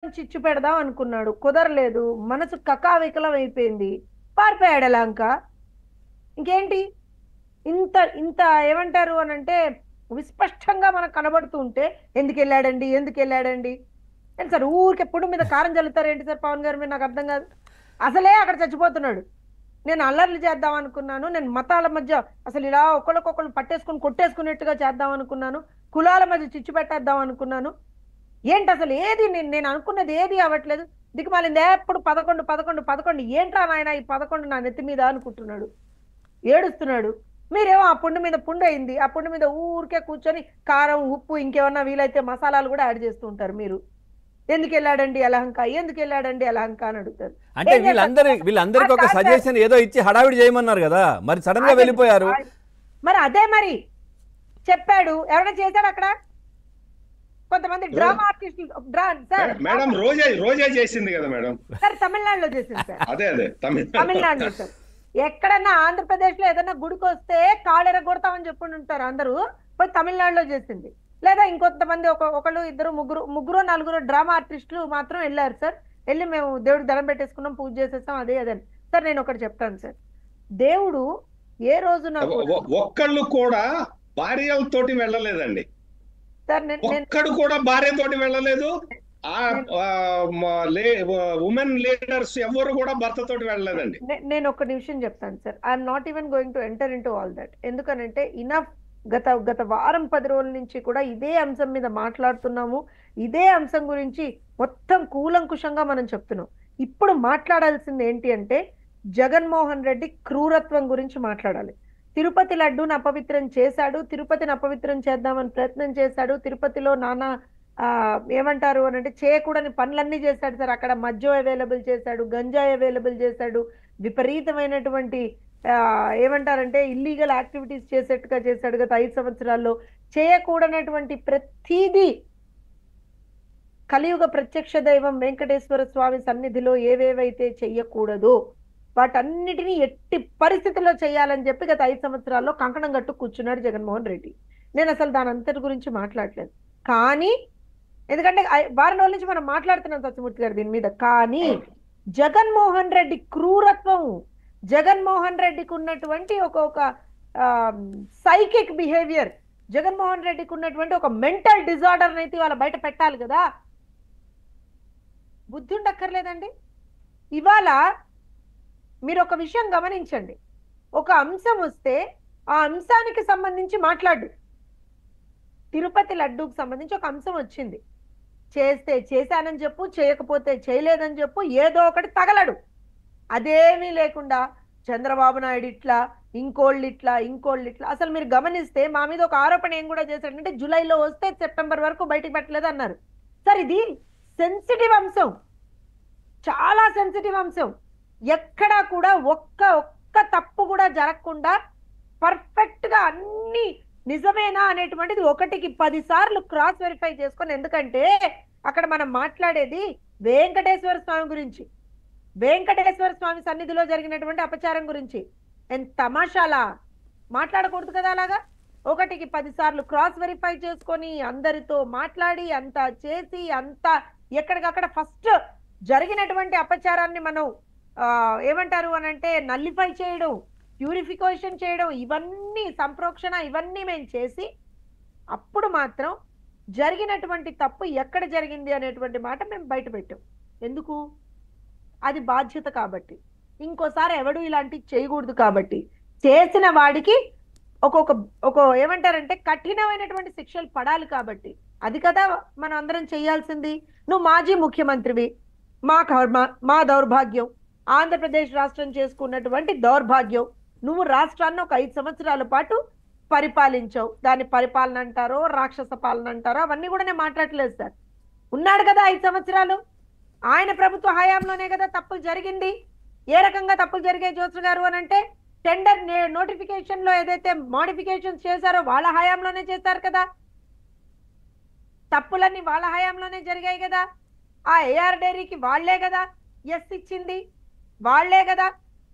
చిచ్చు పెడదాం అనుకున్నాడు, కుదరలేదు. మనసు కకావికలం అయిపోయింది, పారిపోయాడు ఎలాంక. ఇంకేంటి? ఇంత ఇంత ఏమంటారు అని అంటే విస్పష్టంగా మనకు కనబడుతూ ఉంటే ఎందుకు వెళ్ళాడండి, ఎందుకు వెళ్ళాడండి ఏంటి సార్? ఊరికి ఎప్పుడు మీద కారం చల్లుతారు ఏంటి సార్ పవన్ గారి మీద? నాకు అర్థం కాదు. అసలే అక్కడ చచ్చిపోతున్నాడు. నేను అల్లర్లు చేద్దాం అనుకున్నాను, నేను మతాల మధ్య అసలు ఇలా ఒకళ్ళకొకళ్ళు పట్టేసుకుని కొట్టేసుకునేట్టుగా చేద్దాం అనుకున్నాను, కులాల మధ్య చిచ్చు పెట్టేద్దాం అనుకున్నాను. ఏంటి అసలు ఏది నేను నేను అనుకున్నది ఏది అవ్వట్లేదు. దిక్కుమాలింది ఎప్పుడు 11 11 11. ఏంట్రా నాయన ఈ 11 నా నెత్తి మీద అనుకుంటున్నాడు, ఏడుస్తున్నాడు. మీరేమో ఆ పుండు మీద పుండు అయింది, ఆ పుండు మీద ఊరికే కూర్చొని కారం ఉప్పు ఇంకేమన్నా వీలైతే మసాలాలు కూడా యాడ్ చేస్తూ ఉంటారు మీరు. ఎందుకు వెళ్ళాడండి యలహంక, ఎందుకు వెళ్ళాడండి యలహంక అని అడుగుతారు. అంటే ఏం చేస్తారు? వీళ్ళందరికీ ఒక కాదు సార్. సజెషన్ ఏదో ఇచ్చి హడావిడి చేయమన్నారు కదా, మరి సడన్ గా అదే వెళ్ళిపోయారు. మరి అదే మరి చెప్పాడు. ఎవరైనా చేశాడు అక్కడ? కొంతమంది డ్రామా ఆర్టిస్టులు సార్ మేడం రోజే చేసింది కదా మేడం. సార్ తమిళనాడులో చేసింది సార్. అదే తమిళనాడులో సార్. ఎక్కడన్నా ఆంధ్రప్రదేశ్ లో ఏదన్నా గుడికి వస్తే కాళ్ళెర కొడతామని చెప్పుకుని ఉంటారు అందరూ, పోయి తమిళనాడులో చేసింది. లేదా ఇంకొంతమంది ఒకళ్ళు ఇద్దరు ముగ్గురు నలుగురు డ్రామా ఆర్టిస్టులు మాత్రం వెళ్ళారు సార్. వెళ్ళి మేము దేవుడికి దండం పెట్టేసుకున్నాం, పూజ చేసేస్తాం, అదే అదే సార్. నేను ఒకటి చెప్తాను సార్, దేవుడు ఏ రోజున ఒక్కళ్ళు కూడా భార్యలతోటి వెళ్ళలేదండి. సార్ ఒక్కడు కూడా భార్యతోటి వెళ్ళలేదు. ఉమెన్ లీడర్స్ ఎవరు కూడా భర్తతోటి వెళ్ళలేదండి. నేను ఒక నిమిషం చెప్తాను sir. I'm not even going to enter in to all that. ఎందుకనంటే ఇనఫ్. గత వారం 10 రోజుల నుంచి కూడా ఇదే అంశం మీద మాట్లాడుతున్నాము. ఇదే అంశం గురించి మొత్తం కూలంకుషంగా మనం చెప్తున్నాం. ఇప్పుడు మాట్లాడాల్సింది ఏంటి అంటే జగన్మోహన్ రెడ్డి క్రూరత్వం గురించి మాట్లాడాలి. తిరుపతి లడ్డూని అపవిత్రం చేశాడు, తిరుపతిని అపవిత్రం చేద్దామని ప్రయత్నం చేశాడు. తిరుపతిలో నానా ఏమంటారు అని అంటే చేయకూడని పనులన్నీ చేశాడు సార్. అక్కడ మద్యం అవైలబుల్ చేశాడు, గంజాయి అవైలబుల్ చేశాడు, విపరీతమైనటువంటి ఏమంటారంటే ఇల్లీగల్ యాక్టివిటీస్ చేసేట్టుగా చేశాడు. గత 5 సంవత్సరాల్లో చేయకూడనటువంటి ప్రతిదీ కలియుగ ప్రత్యక్ష దైవం వెంకటేశ్వర స్వామి సన్నిధిలో ఏవేవైతే చెయ్యకూడదో వాటన్నిటినీ ఎట్టి పరిస్థితుల్లో చేయాలని చెప్పి గత 5 సంవత్సరాల్లో కంకణం కట్టు కూర్చున్నాడు జగన్మోహన్ రెడ్డి. నేను అసలు దాని అంతటి గురించి మాట్లాడలేదు. కానీ ఎందుకంటే వారం రోజుల నుంచి మనం మాట్లాడుతున్నాం సత్యమూర్తి గారు దీని మీద. కానీ జగన్మోహన్ రెడ్డి క్రూరత్వం, జగన్మోహన్ రెడ్డికి ఉన్నటువంటి ఒక సైకిక్ బిహేవియర్, జగన్మోహన్ రెడ్డికి ఉన్నటువంటి ఒక మెంటల్ డిజార్డర్ అయితే వాళ్ళ బయట పెట్టాలి కదా. బుద్ధి ఉండక్కర్లేదండి. ఇవాళ మీరు ఒక విషయం గమనించండి, ఒక అంశం వస్తే ఆ అంశానికి సంబంధించి మాట్లాడు. తిరుపతి లడ్డూకి సంబంధించి ఒక అంశం వచ్చింది, చేస్తే చేశానని చెప్పు, చేయకపోతే చేయలేదని చెప్పు, ఏదో ఒకటి తగలడు. అదేమీ లేకుండా చంద్రబాబు నాయుడు ఇట్లా, ఇంకోళ్ళు ఇట్లా. అసలు మీరు గమనిస్తే మా మీద ఒక ఆరోపణ ఏం కూడా చేశాడంటే జూలైలో వస్తే సెప్టెంబర్ వరకు బయటికి పెట్టలేదు అన్నారు. సార్ ఇది సెన్సిటివ్ అంశం, చాలా సెన్సిటివ్ అంశం. ఎక్కడా కూడా ఒక్క తప్పు కూడా జరగకుండా పర్ఫెక్ట్ గా అన్ని నిజమేనా అనేటువంటిది 1కి 10 సార్లు క్రాస్ వెరిఫై చేసుకొని. ఎందుకంటే అక్కడ మనం మాట్లాడేది వెంకటేశ్వర స్వామి గురించి, వెంకటేశ్వర స్వామి సన్నిధిలో జరిగినటువంటి అపచారం గురించి. తమాషాలా మాట్లాడకూడదు కదా అలాగా. 1కి 10 సార్లు క్రాస్ వెరిఫై చేసుకొని అందరితో మాట్లాడి అంతా చేసి అంతా ఎక్కడికక్కడ ఫస్ట్ జరిగినటువంటి అపచారాన్ని మనం ఏమంటారు అని అంటే నల్లిఫై చేయడం, ప్యూరిఫికేషన్ చేయడం, ఇవన్నీ సంప్రోక్షణ ఇవన్నీ మేము చేసి అప్పుడు మాత్రం జరిగినటువంటి తప్పు ఎక్కడ జరిగింది అనేటువంటి మాట మేము బయట పెట్టాం. ఎందుకు? అది బాధ్యత కాబట్టి, ఇంకోసారి ఎవడు ఇలాంటివి చేయకూడదు కాబట్టి, చేసిన వాడికి ఒక ఏమంటారంటే కఠినమైనటువంటి శిక్షలు పడాలి కాబట్టి. అది కదా మనం అందరం చేయాల్సింది. నువ్వు మాజీ ముఖ్యమంత్రివి, మా దౌర్భాగ్యం, ఆంధ్రప్రదేశ్ రాష్ట్రం చేసుకున్నటువంటి దౌర్భాగ్యం. నువ్వు రాష్ట్రాన్ని ఒక 5 సంవత్సరాల పాటు పరిపాలించావు. దాని పరిపాలన అంటారో రాక్షస పాలన అంటారో అవన్నీ కూడా నేను మాట్లాడలేదు సార్. ఉన్నాడు కదా 5 సంవత్సరాలు, ఆయన ప్రభుత్వ హయాంలోనే కదా తప్పులు జరిగింది. ఏ రకంగా తప్పులు జరిగాయి జ్యోత్స్న గారు అని అంటే టెండర్ నోటిఫికేషన్ లో ఏదైతే మోడిఫికేషన్స్ చేశారో వాళ్ళ హయాంలోనే చేశారు కదా. తప్పులన్నీ వాళ్ళ హయాంలోనే జరిగాయి కదా. ఆ ఏఆర్ డైరీకి వాళ్లే కదా ఎస్ ఇచ్చింది, వాళ్లే కదా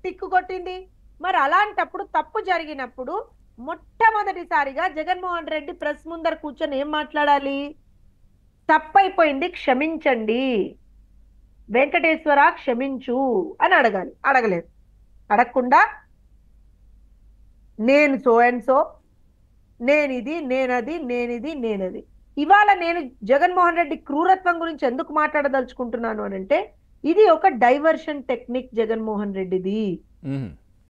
టిక్కు కొట్టింది. మరి అలాంటప్పుడు తప్పు జరిగినప్పుడు మొట్టమొదటిసారిగా జగన్మోహన్ రెడ్డి ప్రెస్ ముందర కూర్చొని ఏం మాట్లాడాలి? తప్పైపోయింది క్షమించండి, వెంకటేశ్వర క్షమించు అని అడగాలి. అడగలేదు. అడగకుండా నేను సో అండ్ సో, నేనిది, నేనది, నేనిది, నేనది. ఇవాళ నేను జగన్మోహన్ రెడ్డి క్రూరత్వం గురించి ఎందుకు మాట్లాడదలుచుకుంటున్నాను అని అంటే, ఇది ఒక డైవర్షన్ టెక్నిక్ జగన్మోహన్ రెడ్డిది.